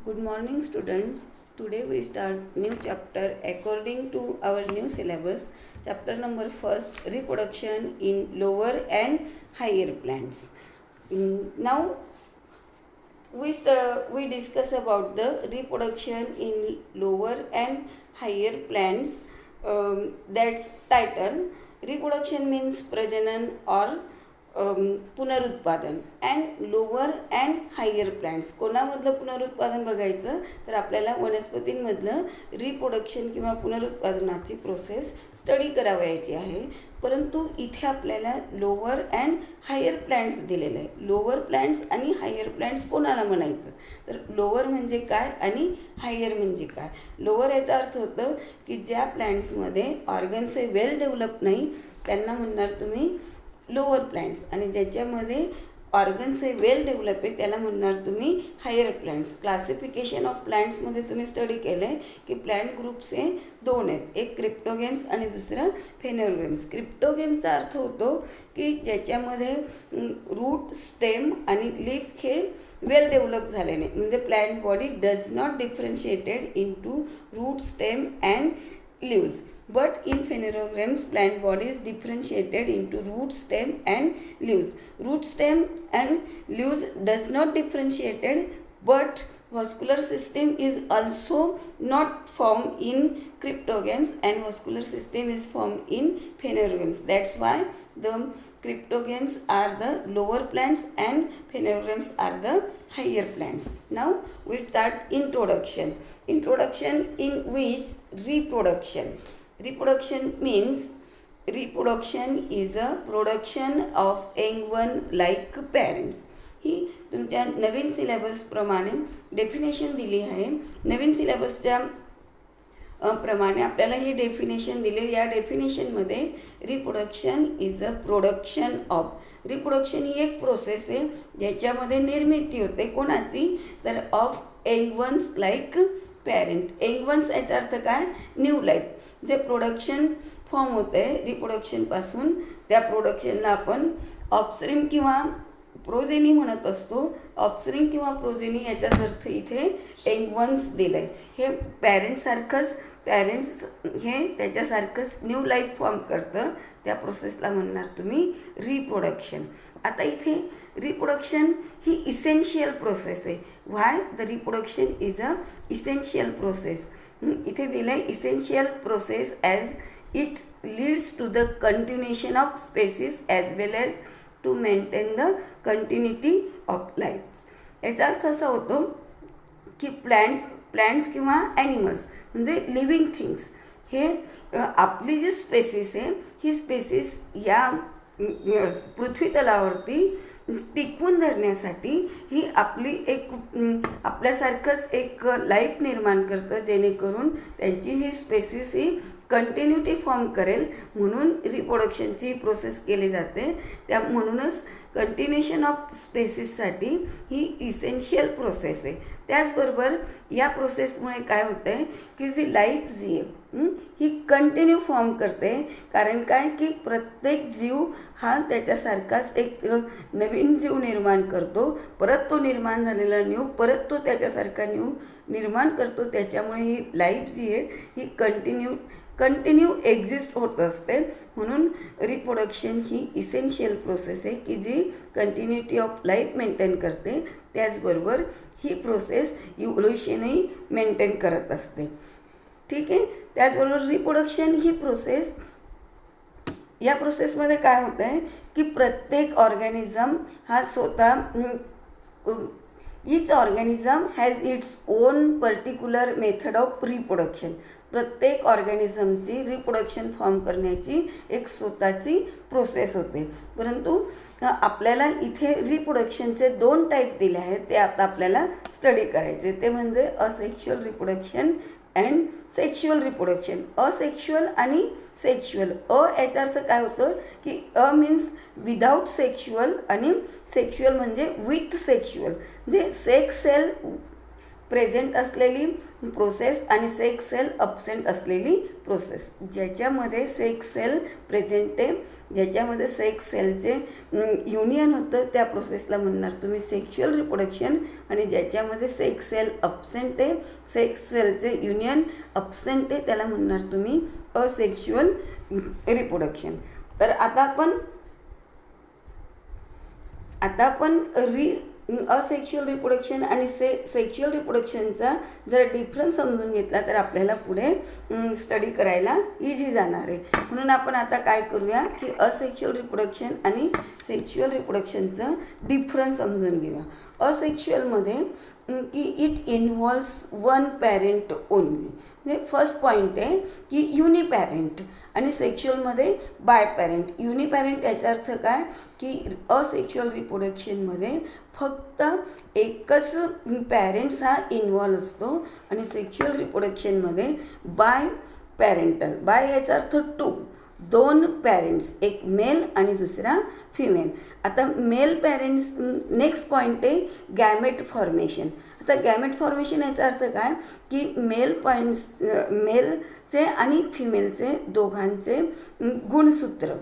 Good morning students. Today we start new chapter according to our new syllabus. Chapter number first, reproduction in lower and higher plants. Now we discuss about the reproduction in lower and higher plants. That's title. Reproduction means prajanan or पुनरुत्पादन and lower and higher plants. कोणामधलं पुनरुत्पादन बघायचं तर आपल्याला वनस्पतींमधलं reproduction किंवा पुनरुत्पादनाची process study करावयाची आहे. परंतु इथे आपल्याला लोअर अँड हायर प्लांट्स दिलेले आहे. लोअर प्लांट्स आणि हायर प्लांट्स कोणाला म्हणायचं तर लोअर म्हणजे काय आणि हायर म्हणजे काय. लोअर याचा अर्थ होतं की ज्या प्लांट्समध्ये ऑर्गन्स हे वेल डेव्हलप नाही त्यांना म्हणणार तुम्ही लोअर प्लांट्स, आणि ज्याच्यामध्ये ऑर्गन्स हे वेल डेव्हलप आहे त्याला म्हणणार तुम्ही हायर प्लांट्स. क्लासिफिकेशन ऑफ प्लांट्समध्ये तुम्ही स्टडी केलं आहे की प्लांट ग्रुप्स हे दोन आहेत, एक क्रिप्टोगेम्स आणि दुसरं फेनोरगेम्स. क्रिप्टोगेम्सचा अर्थ होतो की ज्याच्यामध्ये रूट, स्टेम आणि लीफ हे वेल डेव्हलप झाले नाही, म्हणजे plant body does not differentiated into root, stem and leaves. But in phanerogams, plant body is differentiated into root, stem and leaves. Root, stem and leaves does not differentiated, but vascular system is also not formed in cryptogams and vascular system is formed in phanerogams. That's why the cryptogams are the lower plants and phanerogams are the higher plants. Now we start introduction. Introduction in which reproduction. Reproduction means reproduction is a production of young one like parents. ही तुमच्या नवीन सिलेबसप्रमाणे definition दिली आहे. नवीन सिलेबसच्या प्रमाणे आपल्याला ही definition दिली. या डेफिनेशनमध्ये reproduction is a production of. Reproduction ही एक प्रोसेस आहे ज्याच्यामध्ये निर्मिती होते कोणाची तर of young ones like parent. Young ones याचा अर्थ काय न्यू लाईफ. जे प्रोडक्शन फॉर्म होते रिप्रोडक्शनपासून त्या प्रोडक्शनला आपण ऑफस्प्रिंग किंवा प्रोजेनी म्हणत असतो. ऑफस्प्रिंग किंवा प्रोजेनी याचा अर्थ इथे यंग वन्स दिलं आहे. हे पॅरेंट्स हे त्याच्यासारखंच न्यू लाईफ फॉर्म करतं. त्या प्रोसेसला म्हणणार तुम्ही रिप्रोडक्शन. आता इथे रिप्रोडक्शन ही इसेन्शियल प्रोसेस आहे. Why the reproduction is a essential process. इथे दिलं आहे essential process as it leads to the continuation of species as well as to maintain the continuity of life. याचा अर्थ असा होतो की प्लॅन्ट्स किंवा ॲनिमल्स म्हणजे लिव्हिंग थिंग्स हे आपली जी स्पेसिस आहे ही स्पेसिस या पृथ्वी तलावरती टिकवून धरण्यासाठी ही आपली एक आपल्यासारखंच एक लाईफ निर्माण करतं जेणेकरून त्यांची ही स्पेसिस ही कंटिन्युटी फॉर्म करेल म्हणून रिप्रोडक्शनची प्रोसेस केली जाते. त्या म्हणूनच कंटिन्युएशन ऑफ स्पेसिससाठी ही इसेन्शियल प्रोसेस आहे. त्याचबरोबर या प्रोसेसमुळे काय होतं आहे की जी लाईफ जी आहे ही कंटिन्यू फॉर्म करते. कारण काय की प्रत्येक जीव हा त्याच्यासारखाच एक नवीन जीव निर्माण करतो. परत तो निर्माण झालेला न्यू परत तो त्याच्यासारखा न्यू निर्माण करतो. त्याच्यामुळे ही लाईफ जी आहे ही कंटिन्यू एक्झिस्ट होत असते. म्हणून रिप्रोडक्शन ही इसेन्शियल प्रोसेस आहे की जी कंटिन्युटी ऑफ लाईफ मेंटेन करते. त्याचबरोबर ही प्रोसेस इव्होल्युशनही मेंटेन करत असते. ठीक आहे. त्याचबरोबर रिप्रोडक्शन ही प्रोसेस या प्रोसेसमध्ये काय होतं आहे की प्रत्येक ऑर्गॅनिझम हा स्वतः each organism has its own particular method of reproduction. प्रत्येक ऑर्गॅनिझमची रिप्रोडक्शन फॉर्म करण्याची एक स्वतःची प्रोसेस होते. परंतु आपल्याला इथे रिप्रोडक्शनचे 2 टाईप दिले आहेत. ते आता आपल्याला स्टडी करायचे. ते म्हणजे asexual reproduction and sexual reproduction. Asexual आणि सेक्शुअल. याचा अर्थ काय होतं की मीन्स विदाऊट सेक्शुअल आणि सेक्शुअल म्हणजे विथ सेक्शुअल. जे सेक्स सेल प्रेझेंट असलेली प्रोसेस आणि सेक्स सेल अब्सेंट असलेली प्रोसेस. ज्याच्यामध्ये सेक्स सेल प्रेझेंट आहे, ज्याच्यामध्ये सेक्स सेलचे युनियन होतं त्या प्रोसेसला म्हणणार तुम्ही सेक्शुअल रिप्रोडक्शन. आणि ज्याच्यामध्ये सेक्स सेल अब्सेंट आहे, सेक्स सेलचे युनियन अब्सेंट आहे, त्याला म्हणणार तुम्ही असेक्शुअल रिप्रोडक्शन. तर आता आपण असेक्शुअल रिप्रोडक्शन आणि सेक्शुअल रिप्रोडक्शनचा जर डिफरन्स समजून घेतला तर आपल्याला पुढे स्टडी करायला इझी जाणार आहे. म्हणून आपण आता काय करूया की असेक्शुअल रिप्रोडक्शन आणि सेक्शुअल रिप्रोडक्शनचं डिफरन्स समजून घेऊया. असेक्शुअलमध्ये की it involves one parent only, म्हणजे फर्स्ट पॉईंट आहे की युनिपॅरेंट. आणि सेक्शुअलमध्ये बाय पॅरेंट. युनिपॅरेंट याचा अर्थ काय की असेक्शुअल रिप्रोडक्शनमध्ये फक्त एकच पॅरेंट्स हा इन्व्हॉल्व असतो. आणि सेक्शुअल रिप्रोडक्शनमध्ये बाय पॅरेंटल. बाय याचा अर्थ टू, दोन पॅरेंट्स, एक मेल आणि दुसरा फिमेल. आता मेल पॅरेंट्स, नेक्स्ट पॉईंट आहे गॅमेट फॉर्मेशन. आता गॅमेट फॉर्मेशन याचा अर्थ काय की मेलचे आणि फिमेलचे दोघांचे गुणसूत्र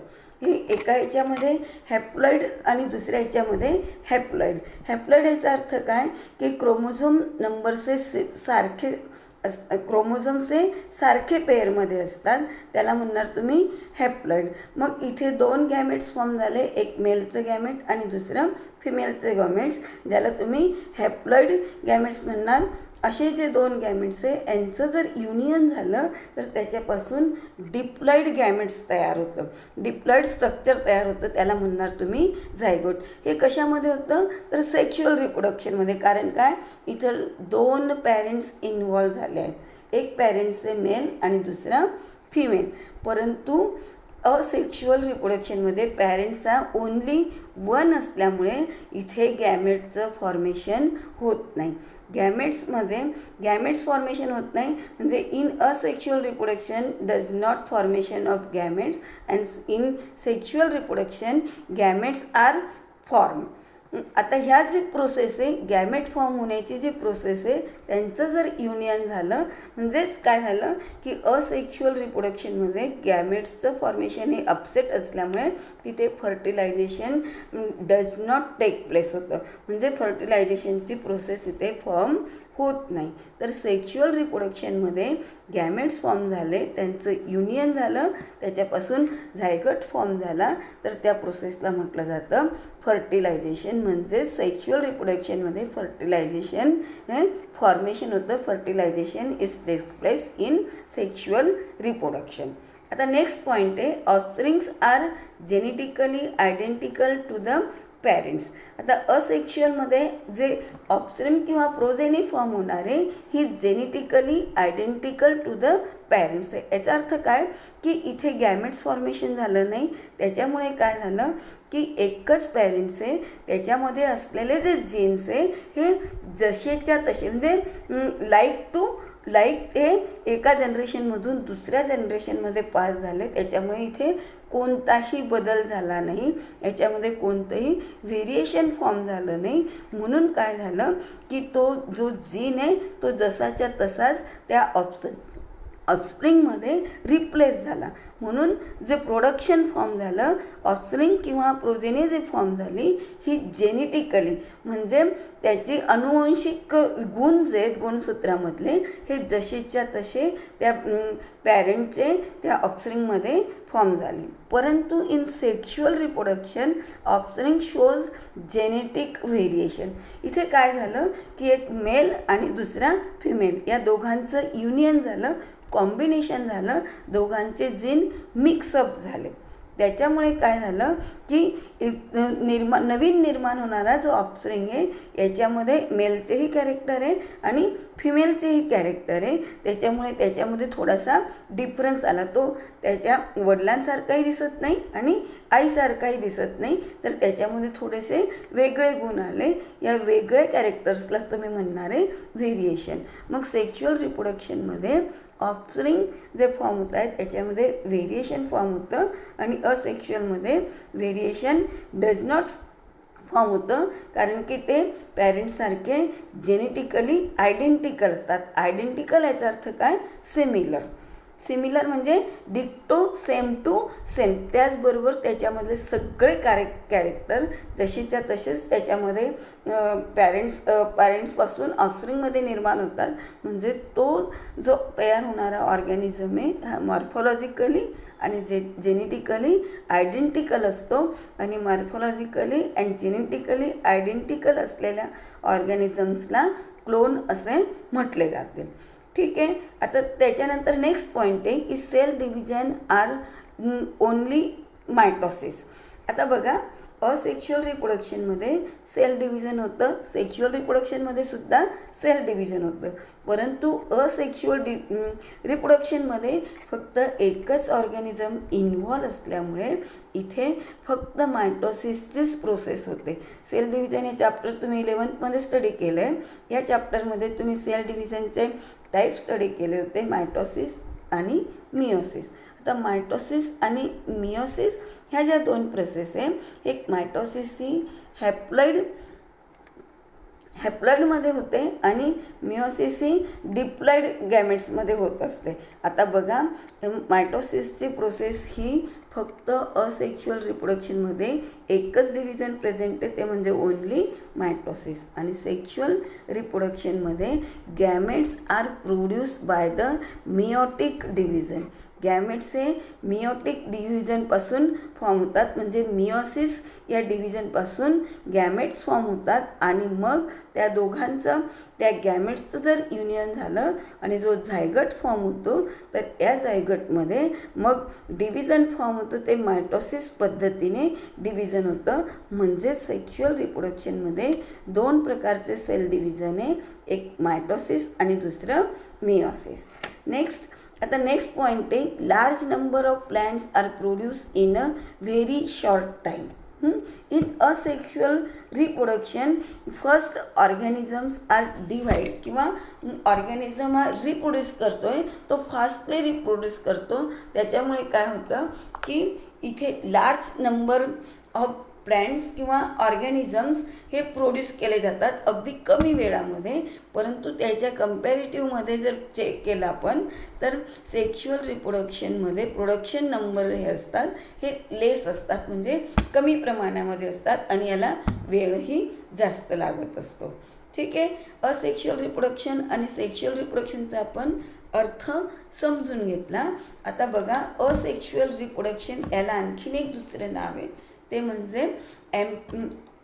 हे एका याच्यामध्ये हॅप्लॉइड आणि दुसऱ्या याच्यामध्ये हॅप्लॉइड. हॅप्लॉइड याचा अर्थ काय की क्रोमोझोम नंबरचे क्रोमोझोमचे सारखे पेअरमध्ये असतात, त्याला म्हणणार तुम्ही हॅप्लॉइड. मग इथे दोन गॅमेट्स फॉर्म झाले, एक मेलचं गॅमेट आणि दुसरं फिमेलचे गॅमेट्स, ज्याला तुम्ही हॅप्लॉइड गॅमेट्स म्हणणार. असे जे दोन गॅमेट्स आहे यांचं जर युनियन झालं तर त्याच्यापासून डिप्लॉइड गॅमेट्स तयार होतं, डिप्लॉइड स्ट्रक्चर तयार होतं, त्याला म्हणणार तुम्ही झायगोट. हे कशामध्ये होतं तर सेक्शुअल रिप्रोडक्शनमध्ये. कारण काय इथं दोन पॅरेंट्स इन्व्हॉल्व झाले आहेत, एक पॅरेंट्सचे मेल आणि दुसरा फिमेल. परंतु असेक्शुअल रिप्रोडक्शनमध्ये पॅरेंट्सचा ओन्ली वन असल्यामुळे इथे गॅमेटचं फॉर्मेशन होत नाही. गॅमेट्स फॉर्मेशन होत नाही, म्हणजे in asexual reproduction does not formation of gametes and in sexual reproduction gametes are form. आता ह्या जी प्रोसेस आहे गॅमेट फॉर्म होण्याची जी प्रोसेस आहे त्यांचं जर युनियन झालं म्हणजेच काय झालं की असेक्शुअल रिप्रोडक्शनमध्ये गॅमेट्सचं फॉर्मेशन हे अपसेट असल्यामुळे तिथे fertilisation does not take place होतं, म्हणजे फर्टिलायझेशनची प्रोसेस इथे फॉर्म होत नाही. तर सेक्शुअल रिप्रोडक्शनमध्ये गॅमेट्स फॉर्म झाले, त्यांचं युनियन झालं, त्याच्यापासून झायगट फॉर्म झाला, तर त्या प्रोसेसला म्हटलं जातं फर्टिलायझेशन. म्हणजे सेक्शुअल रिप्रोडक्शनमध्ये फर्टिलायझेशन फॉर्मेशन होतं, fertilisation is take place in sexual reproduction. आता नेक्स्ट पॉईंट आहे offsprings are genetically identical to the parents. आता असेक्शुअलमध्ये जे ऑफस्प्रिंग किंवा प्रोजेनी फॉर्म होणार आहे ही genetically identical to the parents आहे. याचा अर्थ काय की इथे गॅमेट्स फॉर्मेशन झालं नाही, त्याच्यामुळे काय झालं की एकच पॅरेंट्स आहे, त्याच्यामध्ये असलेले जे जीन्स आहे हे जसेच्या तसे म्हणजे लाईक टू लाईक हे एका जनरेशनमधून दुसऱ्या जनरेशनमध्ये पास झाले, त्याच्यामुळे इथे कोणताही बदल झाला नाही, याच्यामध्ये कोणतंही व्हेरिएशन फॉर्म झालं नाही. म्हणून काय झालं की तो जो जीन आहे तो जसाच्या तसाच त्या ऑफस्प्रिंगमध्ये रिप्लेस झाला. म्हणून जे प्रोडक्शन फॉर्म झालं ऑफस्प्रिंग किंवा प्रोजेनी जे फॉर्म झाली ही जेनेटिकली म्हणजे त्याचे अनुवंशिक गुण जे आहेत गुणसूत्रामधले हे जसेच्या तसे त्या पॅरेंटचे त्या ऑफस्प्रिंगमध्ये फॉर्म झाले. परंतु in sexual reproduction offspring shows genetic variation. इथे काय झालं की एक मेल आणि दुसरा फिमेल या दोघांचं युनियन झालं, कॉम्बिनेशन झालं, दोघांचे जीन मिक्सअप झाले. त्याच्यामुळे काय झालं की नवीन निर्माण होणारा जो ऑफस्प्रिंग आहे याच्यामध्ये मेलचेही कॅरेक्टर आहे आणि फिमेलचेही कॅरेक्टर आहे, त्याच्यामुळे त्याच्यामध्ये थोडासा डिफरन्स आला. तो त्याच्या वडिलांसारखाही दिसत नाही आणि आईसारखाही दिसत नाही, तर त्याच्यामध्ये थोडेसे वेगळे गुण आले. या वेगळे कॅरेक्टर्सलाच तुम्ही म्हणणार आहे व्हेरिएशन. मग सेक्शुअल रिप्रोडक्शनमध्ये ऑफस्प्रिंग जे फॉर्म होत आहेत याच्यामध्ये व्हेरिएशन फॉर्म होतं आणि असेक्शुअलमध्ये व्हेरिएशन डज नॉट फॉर्म होतं, कारण की ते पॅरेंट्ससारखे जेनेटिकली आयडेंटिकल असतात. आयडेंटिकल याचा अर्थ काय? सिमिलर. सिमिलर म्हणजे डिक्टो, सेम टू सेम. त्याचबरोबर त्याच्यामधले सगळे कॅरेक्टर जसेच्या तसेच त्याच्यामध्ये पॅरेंट्सपासून ऑफस्प्रिंगमध्ये निर्माण होतात. म्हणजे तो जो तयार होणारा ऑर्गॅनिझम आहे हा मॉर्फॉलॉजिकली आणि जेनेटिकली आयडेंटिकल असतो. आणि मॉर्फॉलॉजिकली अँड जेनेटिकली आयडेंटिकल असलेल्या ऑर्गॅनिझम्सला क्लोन असे म्हटले जाते. ठीक आहे. आता त्याच्यानंतर नेक्स्ट पॉईंट आहे की cell division are only mitosis. आता बघा, असेक्शुअल रिप्रोडक्शनमध्ये सेल डिव्हिजन होतं, सेक्शुअल रिप्रोडक्शनमध्ये सुद्धा सेल डिव्हिजन होतं. परंतु असेक्शुअल रिप्रोडक्शनमध्ये फक्त एकच ऑर्गॅनिझम इन्व्हॉल्व असल्यामुळे इथे फक्त मायटोसिसचीच प्रोसेस होते. सेल डिव्हिजन हे चॅप्टर तुम्ही 11th स्टडी केलं आहे. या चॅप्टरमध्ये तुम्ही सेल डिव्हिजनचे टाईप स्टडी केले होते, मायटोसिस आणि मिओसिस. आता मायटोसिस आणि मिओसिस ह्या ज्या दोन प्रोसेस आहे, एक मायटोसिस ही हॅप्लॉइडमध्ये होते आणि मिओसिस ही डिप्लॉइड गॅमेट्समध्ये होत असते. आता बघा, मायटोसिसची प्रोसेस ही फक्त असेक्शुअल रिप्रोडक्शनमध्ये एकच डिव्हिजन प्रेझेंट आहे, ते म्हणजे ओन्ली मायटोसिस. आणि सेक्शुअल रिप्रोडक्शनमध्ये gametes are produce by the meiotic division. Gametes हे मिओटिक डिव्हिजनपासून फॉर्म होतात. म्हणजे मिओसिस या डिव्हिजनपासून गॅमेट्स फॉर्म होतात आणि मग त्या दोघांचं, त्या गॅमेट्सचं जर युनियन झालं आणि जो झायगट फॉर्म होतो, तर या झायगटमध्ये मग डिव्हिजन फॉर्म होतं. ते मायटोसिस पद्धतीने डिव्हिजन होतं. म्हणजे सेक्शुअल रिप्रोडक्शनमध्ये दोन प्रकारचे सेल डिव्हिजन आहे, एक मायटोसिस आणि दुसरं मिओसिस. आता नेक्स्ट पॉईंट आहे, large number of plants are produce in a very short time. In asexual reproduction first organisms are divide, किंवा ऑर्गॅनिझम हा रिप्रोड्यूस करतो आहे तो फास्टली रिप्रोड्यूस करतो. त्याच्यामुळे काय होतं की इथे लार्ज नंबर ऑफ प्लांट्स किंवा ऑर्गॅनिझम्स हे प्रोड्यूस केले जातात अगदी कमी वेळामध्ये. परंतु त्याच्या कम्पॅरेटिव्हमध्ये जर चेक केलं आपण, तर सेक्शुअल रिप्रोडक्शनमध्ये प्रोडक्शन नंबर हे असतात हे लेस असतात, म्हणजे कमी प्रमाणामध्ये असतात आणि याला वेळही जास्त लागत असतो. ठीक आहे. असेक्शुअल रिप्रोडक्शन आणि सेक्शुअल रिप्रोडक्शनचा आपण अर्थ समजून घेतला. आता बघा, असेक्शुअल रिप्रोडक्शन याला आणखीन एक दुसरं नाव आहे, ते म्हणजे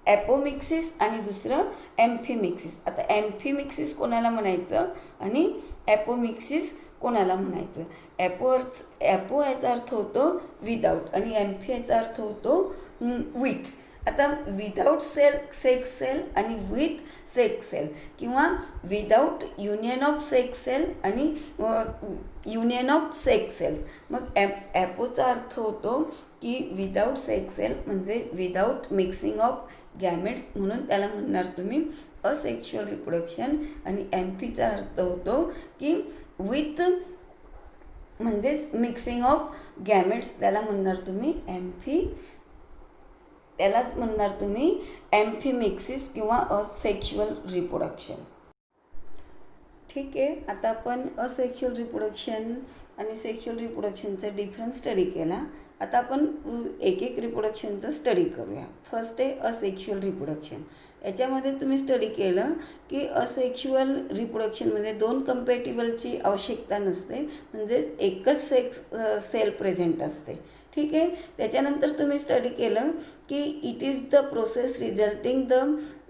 ॲपोमिक्सिस आणि दुसरं ॲम्फिमिक्सिस. आता ॲम्फिमिक्सिस कोणाला म्हणायचं आणि ॲपोमिक्सिस कोणाला म्हणायचं? ॲपो याचा अर्थ होतो विदाऊट आणि ॲम्फी याचा अर्थ होतो विथ. आता विदाऊट सेक्स सेल आणि विथ सेक्स सेल, किंवा without union of sex cell आणि युनियन ऑफ सेक्स सेल्स. मग ॲपोचा अर्थ होतो की विदाऊट सेक्स सेल म्हणजे विदाऊट मिक्सिंग ऑफ गॅमेट्स, म्हणून त्याला म्हणणार तुम्ही असेक्शुअल रिप्रोडक्शन. आणि ॲम्फीचा अर्थ होतो की विथ म्हणजेच मिक्सिंग ऑफ गॅमेट्स, त्याला म्हणणार तुम्ही त्यालाच म्हणणार तुम्ही ॲम्फिमिक्सिस किंवा असेक्शुअल रिप्रोडक्शन. ठीक आहे. आता आपण असेक्शुअल रिप्रोडक्शन आणि सेक्शुअल रिप्रोडक्शनचा डिफरन्स स्टडी केला. आता आपण एक एक रिप्रोडक्शनचं स्टडी करूया. फर्स्ट आहे असेक्शुअल रिप्रोडक्शन. याच्यामध्ये तुम्ही स्टडी केलं की असेक्शुअल रिप्रोडक्शनमध्ये दोन कम्पॅटिबलची आवश्यकता नसते, म्हणजे एकच सेल प्रेझेंट असते. ठीक आहे. त्याच्यानंतर तुम्ही स्टडी केलं की it is the process resulting the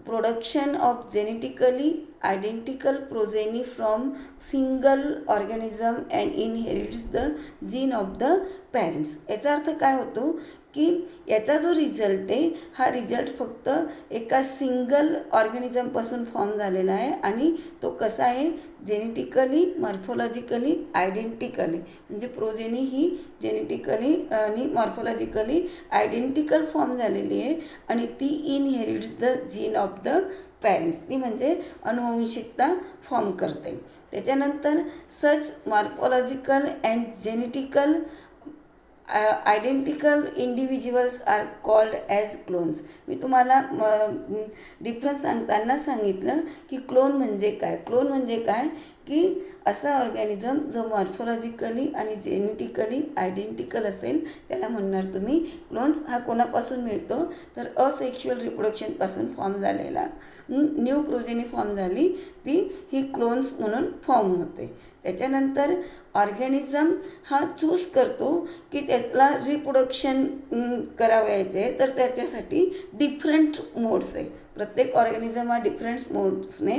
production of genetically identical progeny from single organism and inherits the gene of the parents. याचा अर्थ काय होतो की याचा जो रिझल्ट आहे हा रिझल्ट फक्त एका सिंगल ऑर्गॅनिझमपासून फॉर्म झालेला आहे आणि तो कसा आहे, जेनेटिकली मॉर्फॉलॉजिकली आयडेंटिकली, म्हणजे प्रोजेनी ही जेनेटिकली आणि मॉर्फॉलॉजिकली आयडेंटिकल फॉर्म झालेली आहे आणि ती inherits the gene of the parents, ती म्हणजे अनुवंशिकता फॉर्म करते. त्याच्यानंतर such morphological and genetical identical individuals are called as clones. मी तुम्हाला डिफरन्स सांगताना सांगितलं की क्लोन म्हणजे काय. क्लोन म्हणजे काय की असा ऑर्गॅनिझम जो मॉर्फोलॉजिकली आणि जेनेटिकली आयडेंटिकल असेल त्याला म्हणणार तुम्ही क्लोन्स. हा कोणापासून मिळतो तर असेक्शुअल रिप्रोडक्शनपासून फॉर्म झालेला न्यू प्रोजेनी फॉर्म झाली ती ही क्लोन्स म्हणून फॉर्म होते. त्याच्यानंतर ऑर्गॅनिझम हा चूज करतो की त्याला रिप्रोडक्शन करावायचे आहे तर त्याच्यासाठी डिफरंट मोड्स आहे. प्रत्येक ऑर्गॅनिझम हा डिफरंट मोड्सने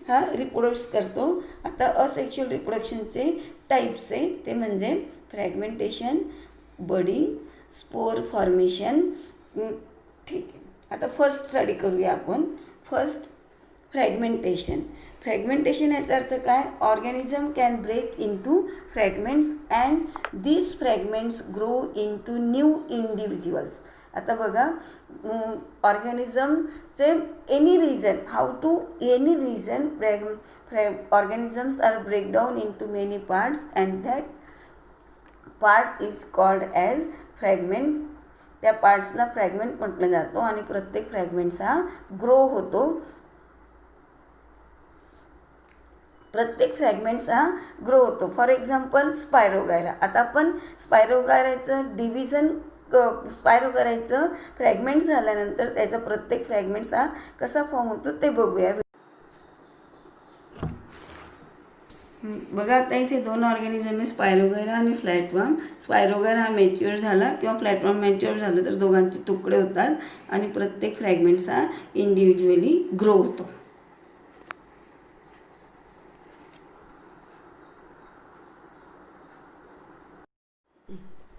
हा रिप्रोड्यूस करतो. आता असेक्शुअल रिप्रोडक्शनचे टाईप्स आहे ते म्हणजे फ्रॅगमेंटेशन, बडिंग, स्पोर फॉर्मेशन. ठीक आहे, आता फर्स्ट स्टडी करूया आपण. First fragmentation. फ्रॅगमेंटेशन याचा अर्थ काय. Organism can break into fragments and these fragments grow into new individuals. आता बघा ऑर्गॅनिझमचे any reason any reason organisms are break down into many parts and that part is called as fragment. त्या पार्ट्सला fragment म्हटलं जातो आणि प्रत्येक fragments grow होतो. ग्रो होतो. For example spirogyra. आता आपण स्पायरोगायराचं डिव्हिजन स्पायरोगायराचं फ्रॅगमेंट झाल्यानंतर त्याचा प्रत्येक फ्रॅगमेंट्स कसा फॉर्म होतो ते बघूया. बघा आता इथे दोन ऑर्गॅनिझम आहे, स्पायरोगायरा आणि फ्लॅटवर्म. स्पायरोगायरा हा मॅच्युअर झाला किंवा फ्लॅटवर्म मॅच्युअर झालं तर दोघांचे तुकडे होतात आणि प्रत्येक फ्रॅगमेंट्स इंडिव्हिज्युअली ग्रो होतो.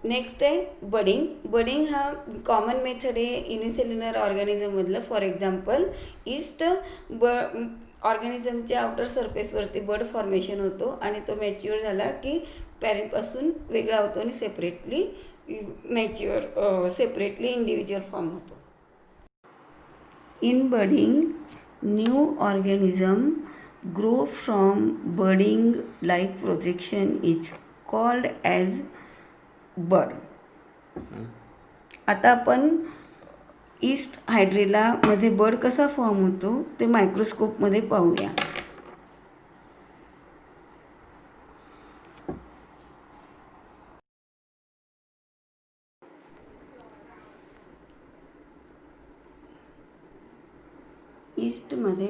नेक्स्ट आहे बडिंग. बडिंग हा कॉमन मेथड आहे युनिसेल्युलर ऑर्गॅनिझममधलं. फॉर एक्झाम्पल ईस्ट ऑर्गॅनिझमच्या आउटर सरफेसवरती बड फॉर्मेशन होतो आणि तो मॅच्युअर झाला की पॅरेंटपासून वेगळा होतो आणि सेपरेटली सेपरेटली इंडिव्हिज्युअल फॉर्म होतो. In budding new organism grow from budding like projection is called as bud. आता आपण ईस्ट हायड्रेलामध्ये बड कसा फॉर्म होतो ते मायक्रोस्कोपमध्ये पाहूया. ईस्टमध्ये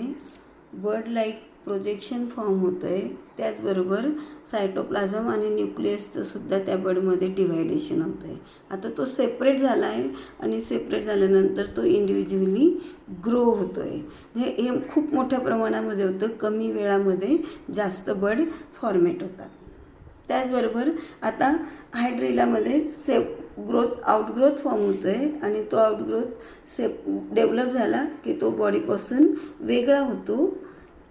बर्ड लाईक प्रोजेक्शन फॉर्म होतं आहे. त्याचबरोबर सायटोप्लाझम आणि न्यूक्लियसचं सुद्धा त्या बर्डमध्ये डिव्हायडेशन होतं आहे. आता तो सेपरेट झाला आहे आणि सेपरेट झाल्यानंतर तो इंडिव्हिज्युअली ग्रो होतो आहे. म्हणजे हे खूप मोठ्या प्रमाणामध्ये होतं. कमी वेळामध्ये जास्त बर्ड फॉर्मेट होतात. त्याचबरोबर आता हायड्रेलामध्ये आउटग्रोथ फॉर्म होतो आहे आणि तो आउटग्रोथ डेव्हलप झाला की तो बॉडीपासून वेगळा होतो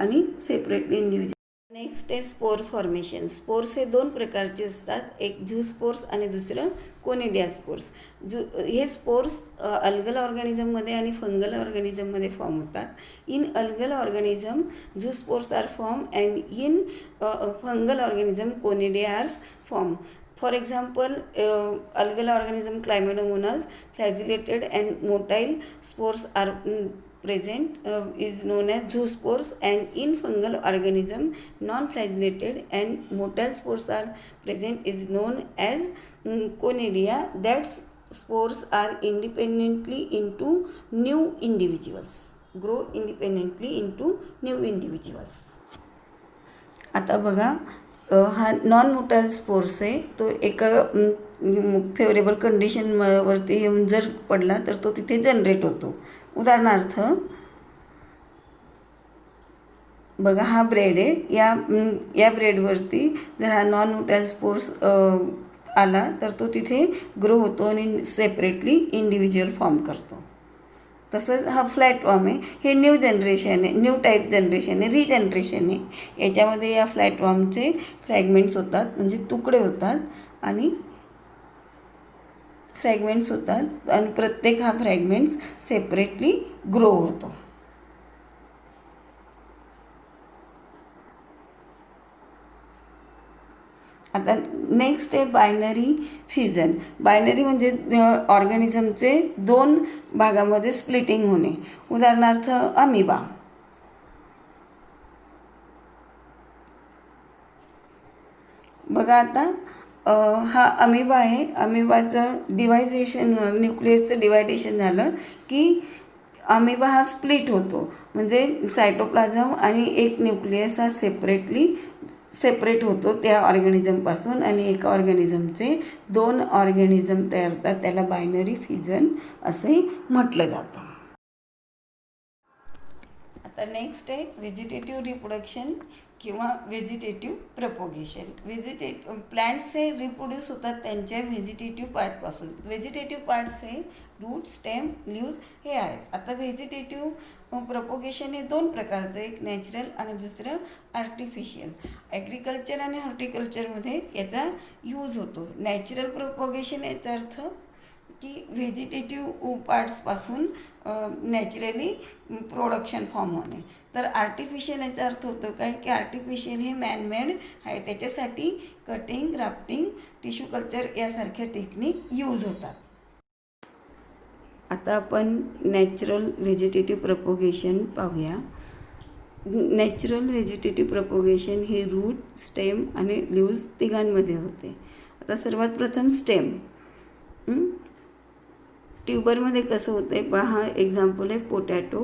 आणि सेपरेटली इंडिव्हिज्युअल. नेक्स्ट आहे स्पोर फॉर्मेशन. स्पोर्स हे दोन प्रकारचे असतात, एक झू स्पोर्स आणि दुसरं कोनिडिया स्पोर्स. हे स्पोर्स अल्गल ऑर्गॅनिझममध्ये आणि फंगल ऑर्गॅनिझममध्ये फॉर्म होतात. In algal organism zoospores are form and in fungal organism conidia are form. For example, algal organism Chlamydomonas flagellated and motile spores are present is known as zoospores, and in fungal organism non-flagellated and motile spores are present is known as conidia. That spores are independently into new individuals, grow independently into new individuals. आता बघा हा non motile spores आहे. तो एका favourable कंडिशनवरती येऊन जर पडला तर तो तिथे जनरेट होतो. उदाहरणार्थ बघा हा ब्रेड आहे. या ब्रेडवरती जर हा नॉन मोटाईल स्पोर्स आला तर तो तिथे ग्रो होतो आणि सेपरेटली इंडिव्हिज्युअल फॉर्म करतो. तसंच हा फ्लॅटवॉर्म आहे. हे न्यू जनरेशन आहे, न्यू टाईप जनरेशन आहे, रिजनरेशन आहे. याच्यामध्ये या फ्लॅटवॉर्मचे फ्रॅगमेंट्स होतात म्हणजे तुकडे होतात आणि प्रत्येक हा फ्रॅगमेंट्स सेपरेटली ग्रो होतो. आता नेक्स्ट आहे बायनरी फिजन. बायनरी म्हणजे ऑर्गॅनिझमचे दोन भागामध्ये स्प्लिटिंग होणे. उदाहरणार्थ अमिबा. बघा आता हा अमिबा आहे. अमिबाचं डिवायजेशन, न्यूक्लियसचं डिवायडेशन झालं की अमिबा हा स्प्लिट होतो. म्हणजे सायटोप्लाझम आणि एक न्यूक्लियस हा सेपरेट होतो त्या ऑर्गॅनिझमपासून आणि एका ऑर्गॅनिझमचे दोन ऑर्गॅनिझम तयार होतात. त्याला बायनरी फिजन असे म्हटलं जातं. आता नेक्स्ट आहे व्हेजिटेटिव्ह रिप्रोडक्शन किंवा व्हेजिटेटिव्ह प्रपोगेशन. प्लांट्स हे रिप्रोड्यूस होतात त्यांच्या व्हेजिटेटिव्ह पार्टपासून. व्हेजिटेटिव्ह पार्ट्स हे रूट, स्टेम, लीव्ज हे आहेत. आता व्हेजिटेटिव्ह प्रपोगेशन हे दोन प्रकारचं, एक नॅचरल आणि दुसरं आर्टिफिशियल. ॲग्रिकल्चर आणि हॉर्टिकल्चरमध्ये याचा यूज होतो. नॅचरल प्रपोगेशन याचा अर्थ की व्हेजिटेटिव्ह पार्ट्सपासून नॅचरली प्रोडक्शन फॉर्म होणे. तर आर्टिफिशियल याचा अर्थ होतो काय की आर्टिफिशियल हे मॅनमेड आहे. त्याच्यासाठी कटिंग, ग्राफ्टिंग, टिश्यू कल्चर यासारख्या टेक्निक यूज होतात. आता आपण नॅचरल व्हेजिटेटिव्ह प्रपोगेशन पाहूया. नॅचरल व्हेजिटेटिव्ह प्रपोगेशन हे रूट, स्टेम आणि लीव्ज तिघांमध्ये होते. आता सर्वात प्रथम स्टेम. ट्यूबरमध्ये कसं होतं आहे पहा. एक्झाम्पल आहे पोटॅटो.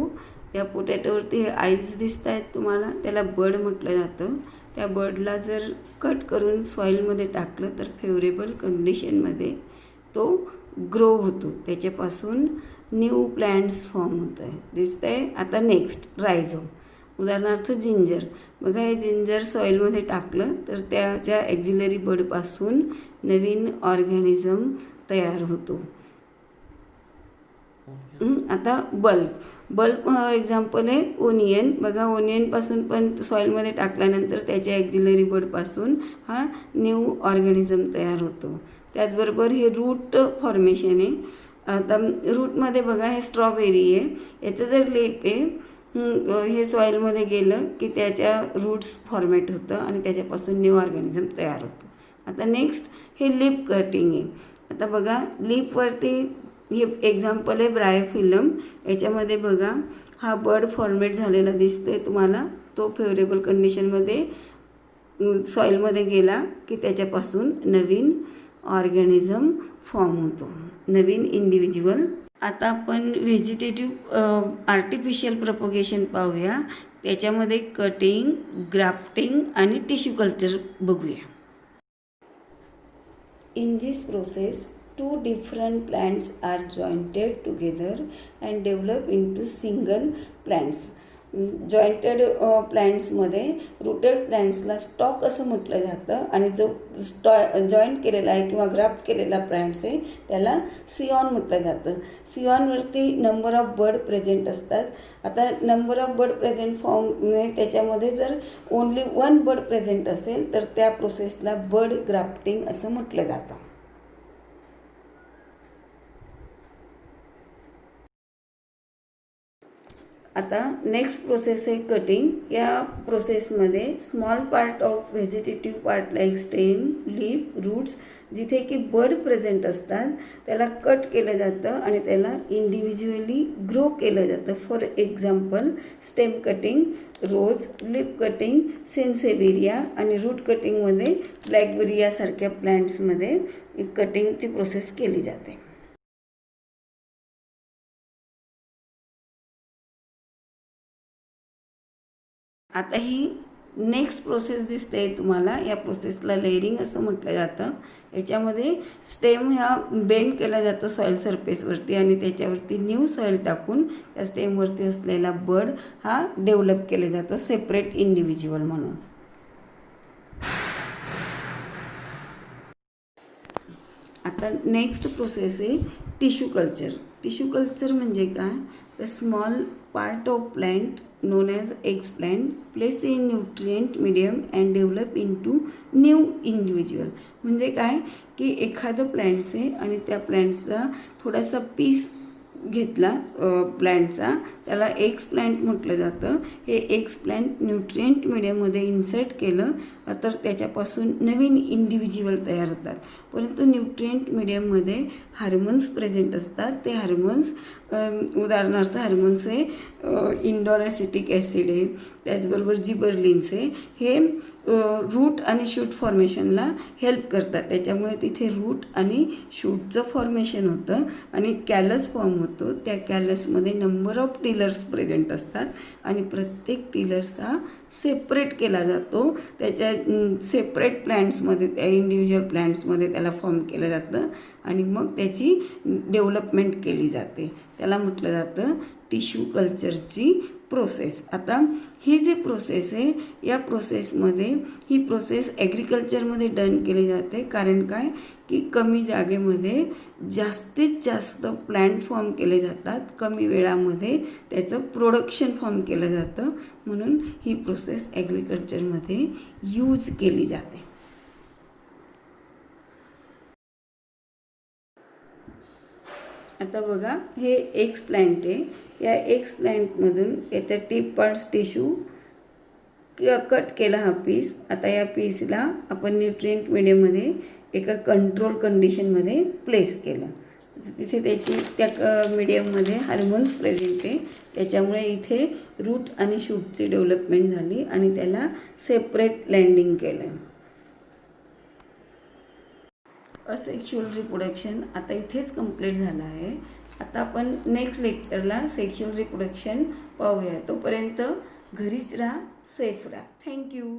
या पोटॅटोवरती आईज दिसत आहेत तुम्हाला. त्याला बड म्हटलं जातं. त्या बडला जर कट करून सॉईलमध्ये टाकलं तर फेवरेबल कंडिशनमध्ये तो ग्रो होतो. त्याच्यापासून न्यू प्लांट्स फॉर्म होत आहे, दिसतं आहे. आता नेक्स्ट रायझोम. उदाहरणार्थ जिंजर. बघा हे जिंजर सॉईलमध्ये टाकलं तर त्याच्या ॲक्झिलरी बडपासून नवीन ऑर्गॅनिझम तयार होतो. आता बल्ब एक्झाम्पल आहे ओनियन. बघा ओनियनपासून पण सॉईलमध्ये टाकल्यानंतर त्याच्या ॲक्झिलरी बडपासून हा न्यू ऑर्गॅनिझम तयार होतो. त्याचबरोबर हे रूट फॉर्मेशन आहे. आता रूटमध्ये बघा हे स्ट्रॉबेरी आहे. याचं जर लेप आहे हे सॉईलमध्ये गेलं की त्याच्या रूट्स फॉर्मेट होतं आणि त्याच्यापासून न्यू ऑर्गॅनिझम तयार होतं. आता नेक्स्ट हे लिप कटिंग आहे. आता बघा लिपवरती हे एक्झाम्पल आहे ब्रायोफिलम. याच्यामध्ये बघा हा बर्ड फॉर्मेट झालेला दिसतो आहे तुम्हाला. तो फेवरेबल कंडिशनमध्ये सॉईलमध्ये गेला की त्याच्यापासून नवीन ऑर्गॅनिझम फॉर्म होतो, नवीन इंडिव्हिज्युअल. आता आपण व्हेजिटेटिव्ह आर्टिफिशियल प्रपोगेशन पाहूया. त्याच्यामध्ये कटिंग, ग्राफ्टिंग आणि टिश्यू कल्चर बघूया. In this process two different plants are jointed together and develop into single plants. Jointed प्लांट्समध्ये रूटेड प्लांट्सला स्टॉक असं म्हटलं जातं आणि जो जॉईंट केलेला आहे किंवा ग्राफ्ट केलेला प्लांट्स आहे त्याला सिऑन म्हटलं जातं. सिऑनवरती नंबर ऑफ बड प्रेझेंट असतात. आता number of bud present form त्याच्यामध्ये जर ओन्ली वन बड प्रेझेंट असेल तर त्या प्रोसेसला बड ग्राफ्टिंग असं म्हटलं जातं. आता नेक्स्ट प्रोसेस आहे कटिंग. या प्रोसेसमध्ये small part of vegetative part like stem, leaf, roots जिथे की बड प्रेझेंट असतात त्याला कट केलं जातं आणि त्याला इंडिव्हिज्युअली ग्रो केलं जातं. For example stem cutting rose, leaf cutting sansevieria आणि रूट कटिंगमध्ये ब्लॅकबेरी यासारख्या प्लांट्समध्ये कटिंगची प्रोसेस केली जाते. आता ही नेक्स्ट प्रोसेस दिसते आहे तुम्हाला. या प्रोसेसला लेअरिंग असं म्हटलं जातं. याच्यामध्ये स्टेम ह्या बेंड केला जातो सॉईल सरफेसवरती आणि त्याच्यावरती न्यू सॉईल टाकून त्या स्टेमवरती असलेला बड हा डेव्हलप केला जातो सेपरेट इंडिव्हिज्युअल म्हणून. आता नेक्स्ट प्रोसेस आहे टिश्यू कल्चर. टिश्यू कल्चर म्हणजे काय तर small part of plant known as explant place in nutrient medium and develop into new individual. म्हणजे काय की एखादं प्लॅन्ट्स आहे आणि त्या प्लॅन्ट्सचा थोडासा पीस घेतला प्लॅन्टचा, त्याला एक्स प्लॅन्ट म्हटलं जातं. हे एक्स प्लॅन्ट न्यूट्रिएंट मीडियममध्ये इन्सर्ट केलं तर त्याच्यापासून नवीन इंडिव्हिज्युअल तयार होतात. परंतु न्यूट्रिएंट मीडियममध्ये हार्मोन्स प्रेझेंट असतात. ते हार्मोन्स उदाहरणार्थ हार्मोन्स हे इंडोल ॲसिटिक ॲसिड आहे, त्याचबरोबर जिबर्लिन्स आहे. हे रूट आणि शूट फॉर्मेशनला हेल्प करतात. त्याच्यामुळे तिथे रूट आणि शूटचं फॉर्मेशन होतं आणि कॅलस फॉर्म होतो. त्या कॅलसमध्ये नंबर ऑफ टिलर्स प्रेझेंट असतात आणि प्रत्येक टिलर्स हा सेपरेट केला जातो. त्याच्या सेपरेट प्लॅन्ट्समध्ये, त्या इंडिव्हिज्युअल प्लॅन्ट्समध्ये त्याला फॉर्म केलं जातं आणि मग त्याची डेव्हलपमेंट केली जाते. त्याला म्हटलं जातं टिश्यू कल्चरची प्रोसेस. आता ही जी प्रोसेस आहे, या प्रोसेसमध्ये ही प्रोसेस ॲग्रिकल्चरमध्ये डन केली जाते. कारण काय की कमी जागेमध्ये जास्तीत जास्त प्लॅन्ट फॉर्म केले जातात, कमी वेळामध्ये त्याचं प्रोडक्शन फॉर्म केलं जातं, म्हणून ही प्रोसेस ॲग्रिकल्चरमध्ये यूज केली जाते. आता बघा, हे एक्स प्लॅन्ट आहे. या एक्स प्लॅन्टमधून याच्या टीप पार्ट्स टिश्यू कट केला हा पीस. आता या पीसला आपण न्यूट्रिएंट मीडियममध्ये एका कंट्रोल कंडिशनमध्ये प्लेस केलं. तिथे त्याची त्या मीडियममध्ये हार्मोन्स प्रेझेंट आहे, त्याच्यामुळे इथे रूट आणि शूटची डेव्हलपमेंट झाली आणि त्याला सेपरेट लँडिंग केलं. असेक्शुअल रिप्रोडक्शन आता इथेच कंप्लीट झालं आहे. आता आपण नेक्स्ट लेक्चरला सेक्शुअल रिप्रोडक्शन पाहूया. तोपर्यंत घरीच राहा, सेफ राहा. थँक्यू.